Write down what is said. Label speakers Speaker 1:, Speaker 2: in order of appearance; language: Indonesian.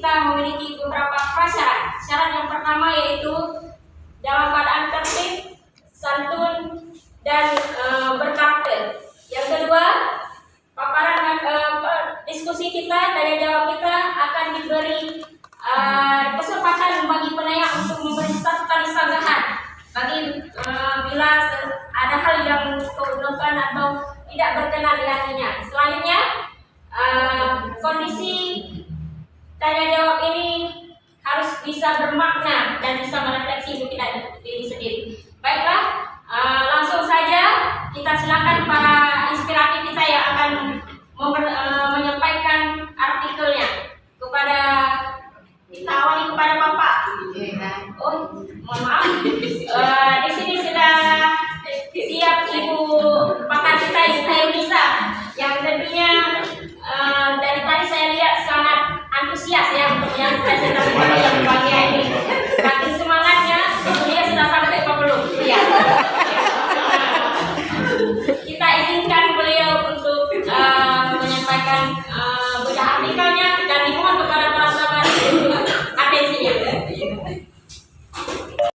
Speaker 1: kita memiliki beberapa prasyarat. Syarat yang pertama yaitu dalam keadaan tertib, santun, dan berkarakter. Yang kedua, paparan diskusi kita, tanya jawab kita akan diberi kesempatan bagi penanya untuk memberi satu kali sanggahan bagi bila ada hal yang keuntungan atau tidak berkenan dengannya. Selanjutnya, kondisi tanya jawab ini harus bisa bermakna dan bisa merefleksi diri sendiri. Baiklah, langsung saja kita silakan para inspiratif kita yang akan menyampaikan artikelnya.